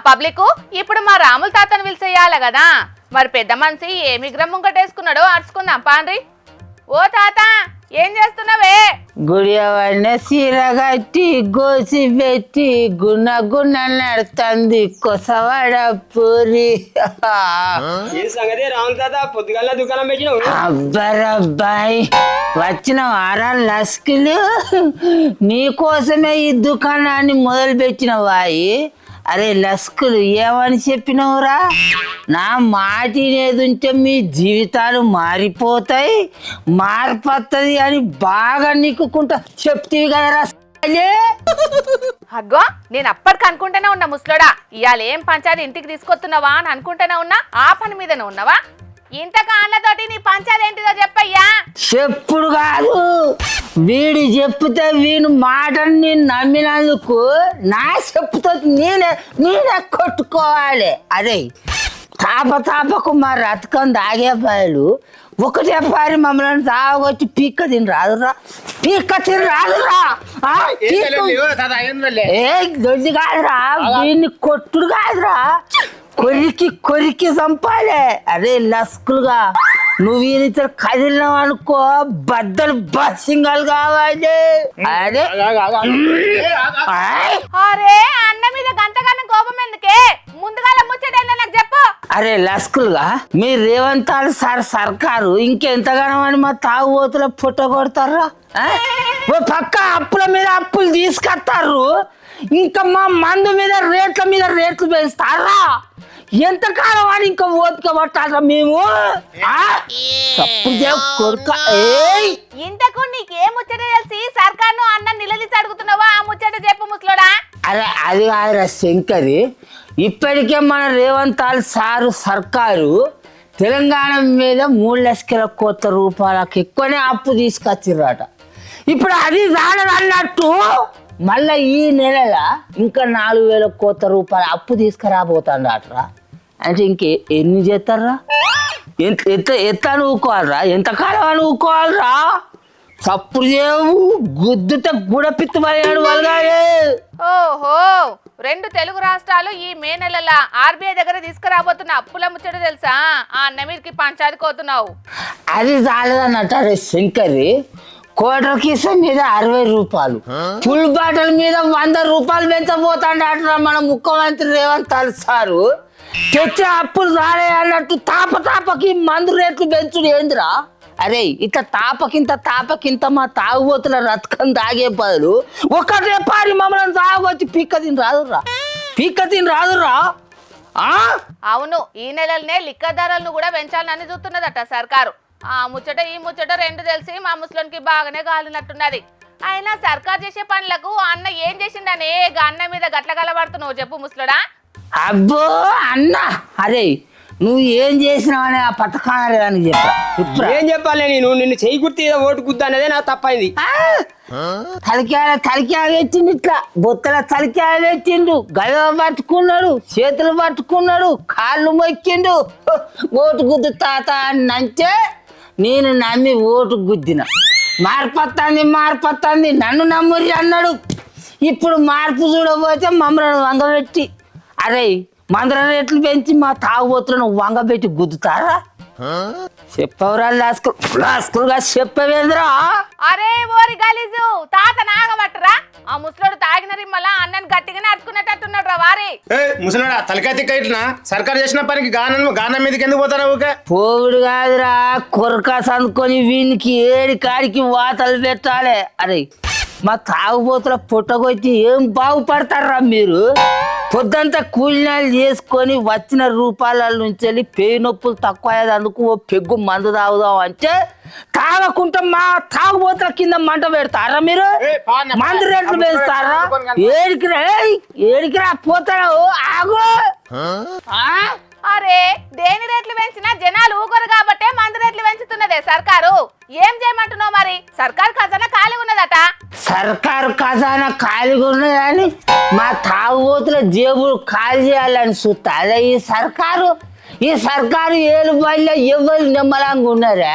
Public ఇప్పుడు మా రాముల తాతను పిలిచేయాలి కదా. మరి పెద్ద మనిషి ఏ విగ్రహం ముంగటేసుకున్నాడో అరుచుకుందాం పాండ్రి. ఓ తాత ఏం చేస్తున్నావే? గుడియవన్న సీర కట్టి గోసి పెట్టి గున్న గున్న నడుతుంది కొసవాడ పూరి. అబ్బరబ్బాయి వచ్చిన వారాలు లస్కులు నీకోసమే ఈ దుకాణాన్ని మొదలు పెట్టిన వాయి. అరే లస్కులు ఏమని చెప్పినవురా? నా మాటినేదుంటే మీ జీవితాలు మారిపోతాయి, మారిపోతుంది అని బాగా నిక్కుకుంటా చెప్తీవి కదరా. అగ్గో నేను అప్పటికి అనుకుంటూనే ఉన్నా ముసలోడా, ఇవాళ ఏం పంచాయతీ ఇంటికి తీసుకొస్తున్నావా అని అనుకుంటూనే ఉన్నా. ఆ పని మీదనే ఉన్నావా? ఇంతకా అన్నతోటి నీ పంచాయతీ ఏంటిదో చెప్పయ్యా. చెప్పుడు కాదు, వీడు చెప్తే వీడు మాటను నేను నమ్మినందుకు నా చెప్పుతో నేనే కొట్టుకోవాలి. అరే తాపకు మా రతకం దాగే బయలు ఒకటే పారి మమ్మల్ని తాగొచ్చి పీక్క తిని రాదురా, పీక్క తిని రాదురా. ఏ దొడ్డి కాదురా, వీడిని కొట్టుడు కాదురా, కొరికి చంపాలి. అరే లస్కులుగా నువ్వు ఈయన కదిలినావు అనుకో బద్దలు బస్సింగలు కావాలి. అరే అరే అన్న మీద గంతగానం కోపం ఎందుకే? ముందుగా ముచ్చటేందో నాకు చెప్పు. అరే లస్కులుగా మీ రేవంత్ సార్ సర్కారు ఇంకెంతగానో అని మా తాగుబోతుల పుట్ట కొడతారా? ఓ పక్క అప్పుల మీద అప్పులు తీసుకొస్తారు, ఇంకా మా మందు మీద రేట్లు పెంచుతారా? ఎంతకాలం అని ఇంకా ఓపిక పట్టారా మేము? కొడుక ఇంతకు నీకే ముచ్చట తెలిసి సర్కార్ను అన్న నిలదీసి అడుగుతున్నావా? ఆ ముచ్చట చెప్పు ముసలోడా. అరే అది కాదురా శంకరి, ఇప్పటికే మన రేవంత్ సారు సర్కారు తెలంగాణ మీద 3,00,00,000 రూపాయలకు ఎక్కువనే అప్పు తీసుకొచ్చిర్రట. ఇప్పుడు అది జాడదు అన్నట్టు మళ్ళీ ఈ నెలల ఇంకా 4,000 రూపాయల అప్పు తీసుకురాబోతాడట్రా. అంటే ఎన్ని చేస్తారా? ఎంత ఊకోవాలరా? ఎంతకాలం అని ఊకోవాలరా? తప్పుడు చేయవు గుద్దుతే గుడపిత్తమయ్యాడు వాళ్ళగానే. ఓహో, 2 తెలుగు రాష్ట్రాలు ఈ మే నెలల ఆర్బీఐ దగ్గర తీసుకురాబోతున్న అప్పుల ముచ్చట తెలుసా? ఆ అన్న మీదకి పంచాయతీ కోతున్నావు. అది చాలదన్నట్టు. అరే శంకరి, క్వార్టర్ కిస మీద 60 రూపాయలు, ఫుల్ బాటిల్ మీద 100 రూపాయలు పెంచబోతాడట మన ముఖ్యమంత్రి రేవంత్ సారు. తెచ్చే అప్పులు చాలే అన్నట్టు తాపకి మందు రేట్లు పెంచుడు ఏందిరా? అరే ఇట్లా తాపకింత మా తాగుబోతుల రతకం తాగే బదులు ఒకటే పారి మమ్మల్ని తాగొచ్చి పీక్క తిని రాదురా. అవును, ఈ నెలలనే లిక్కర్ ధరలను కూడా పెంచాలని చూస్తున్నదట సర్కారు. ఆ ముచ్చట ఈ ముచ్చట 2 తెలిసి మా ముస్లింకి బాగానే గాలినట్టున్నది. అయినా సర్కార్ చేసే పనులకు అన్న ఏం చేసిండనే అన్న మీద గట్ల గలబడుతున్నావు చెప్పు ముసలుడా. అబ్బో అన్న, అరే నువ్వు ఏం చేసినావని ఆ పథకాన్ని చెప్పా. ఏం చెప్పాలి నేను? నిన్ను చెయ్యి గుర్తి ఓటు గుద్దు అనేదే నాకు తప్పైంది. తలికాయ పెట్టిండు, ఇట్లా బొత్తల తలికాయ పెట్టిండు, గద పట్టుకున్నాడు, చేతులు పట్టుకున్నాడు, కాళ్ళు మొక్కిండు. ఓటు గుద్దు తాత అంటే నేను నమ్మి ఓటు గుద్దిన. మార్పత్తాంది నన్ను నమ్మురి అన్నాడు. ఇప్పుడు మార్పు చూడబోతే మమ్మల్ని వంగబెట్టి, అరే మందర రేట్లు పెంచి మా తాగుబోతులను వంగబెట్టి గుద్దుతారా? చెప్పవరా లాస్కులుగా చెప్పవేంద్రా? అరే ఓరి గలీజు తాత నాగబట్టరా? ఆ ముసలోడు తాగిన రిమ్మల అన్నని గట్టిగానే అడుచుకునేటట్టున్నాడు రా వారి. ముసలాడా తలకాయ తిక్కయిట్లా సర్కారు చేసిన పనికి గానం మీదకి ఎందుకు పోతారా? ఊకే పోవుడు కాదురా, కొరకాస అనుకొని వీనికి ఏడి కాడికి వాతలు పెట్టాలి. అరే మా తాగుబోతుల పుట్టకొచ్చి ఏం బాగుపడతారా మీరు? పొద్దంతా కూలినాలు చేసుకొని వచ్చిన రూపాయల నుంచి పేయి నొప్పులు తక్కువ అయ్యేందుకు ఓ పెగ్గు మందు తాగుదాం అంటే తాగకుండా మా తాగుబోతుల కింద మంట పెడతారా మీరు? మందు రేట్లు పెంచుతారా? ఏడికిరా పోతాడు ఆగు. అరే దేని రేట్లు పెంచినా జనాలు ఊగరు కాబట్టే మందు రేట్లు పెంచుతున్నదే సర్కారు. ఏం చేయమంటున్నావు మరి? సర్కారు ఖజానా ఖాళీ ఉన్నదట. సర్కారు ఖజానా ఖాళీగా ఉన్నదని మా తాగుబోతుల జేబులు ఖాళీ చేయాలని చూస్తా. అదే ఈ సర్కారు ఏలు బయలు ఎవరు నిమ్మలంగా ఉన్నారా?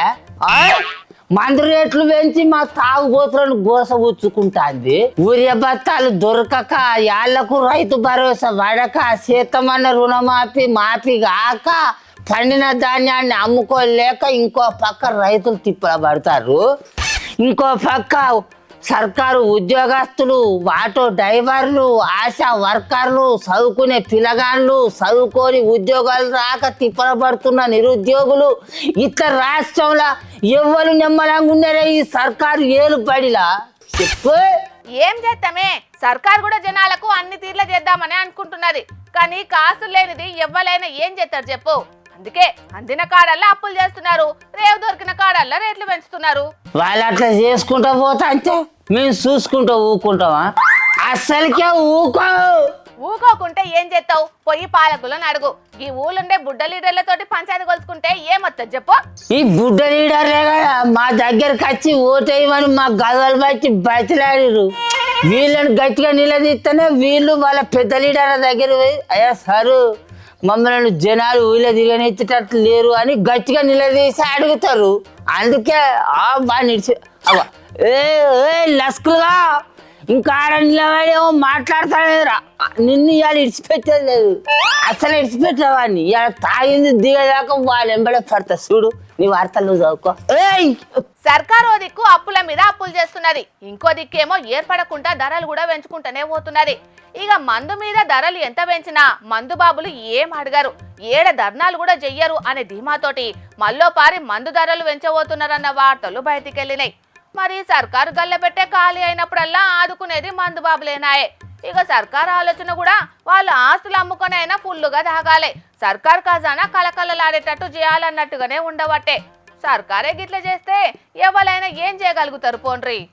మందు రేట్లు పెంచి మా తాగుబోతులను గోసగుచ్చుకుంటాంది. ఊరియా బత్తాలు దొరకక యాళ్లకు రైతు భరోసా పడక సీతమన్న రుణమాఫీ మాఫీ కాక పండిన ధాన్యాన్ని అమ్ముకోలేక ఇంకో పక్క రైతులు తిప్పల పడతారు. ఇంకో పక్క సర్కారు ఉద్యోగస్తులు, ఆటో డ్రైవర్లు, ఆశా వర్కర్లు, చదువుకునే పిల్లగాళ్ళు, చదువుకొని ఉద్యోగాలు రాక తిప్పల పడుతున్న నిరుద్యోగులు, ఇట్లా రాష్ట్రంలో ఎవరు నెమ్మలంగా ఉన్నారే ఈ సర్కారు ఏలు పడిలా చెప్పు. ఏం చేద్దామే, సర్కార్ కూడా జనాలకు అన్ని తీర్ల చేద్దామని అనుకుంటున్నది. కానీ కాసు లేనిది ఎవ్వలైనా ఏం చేస్తారు చెప్పు. అందుకే అందిన కాడల్లా అప్పులు చేస్తున్నారు, రేవు దొరికిన కాడల్లా రేట్లు పెంచుతున్నారు. వాళ్ళు అట్లా చేసుకుంటా పోతా అంటే మేము చూసుకుంటా ఊకుంటామా? అస్సలకే ఊకోకుంటే ఏం చేస్తావు? పొయ్యి పాలకులను అడుగు. ఈ ఊళ్ళుండే బుడ్డ లీడర్లతోటి పంచాయతీ కొలుసుకుంటే ఏమొస్తుంది చెప్పు. ఈ బుడ్డ లీడర్లే కదా మా దగ్గరకు వచ్చి ఓటేయమని మా గదలు బట్టి బతిలాడిరు. వీళ్ళని గట్టిగా నిలదీస్తేనే వీళ్ళు వాళ్ళ పెద్ద లీడర్ల దగ్గర పోయి అయ్యా సారు మమ్మల్ని జనాలు ఊళ్ళో దిగనిచ్చేటట్లు లేరు అని గట్టిగా నిలదీసి అడుగుతారు. అందుకే బాగా నిడిచి లస్కులుగా ఇంకా ఆడ నిలబడేమో మాట్లాడతాడేరా, నిన్ను ఇవాళ ఇడిచిపెట్టేది లేదు. అసలు ఇడిచిపెట్టేవాడిని ఇవాళ తాగింది దిగదాకా వాళ్ళు ఎంబడే పడతా చూడు. నీ వార్తలు చదువుకో. సర్కారు ఓ దిక్కు అప్పుల మీద అప్పులు చేస్తున్నది, ఇంకో దిక్కేమో ఏర్పడకుండా ధరలు కూడా పెంచుకుంటూనే పోతున్నది. ఇక మందు మీద ధరలు ఎంత పెంచినా మందు బాబులు ఏం అడగారు, ఏడ ధర్నాలు కూడా చెయ్యరు అనే ధీమాతోటి మళ్ళోపారి మందు ధరలు పెంచబోతున్నారన్న వార్తలు బయటికెళ్ళినాయి. మరి సర్కారు గల్లెపెట్టే ఖాళీ అయినప్పుడల్లా ఆదుకునేది మందు బాబులేనాయే. ఇక సర్కారు ఆలోచన కూడా వాళ్ళ ఆస్తులు అమ్ముకొనైనా ఫుల్లుగా తాగాలి, సర్కారు ఖజానా కలకలలాడేటట్టు చేయాలన్నట్టుగానే ఉండవట్టే. సర్కారే గిట్ల చేస్తే ఎవరైనా ఏం చేయగలుగుతారు పోండ్రి.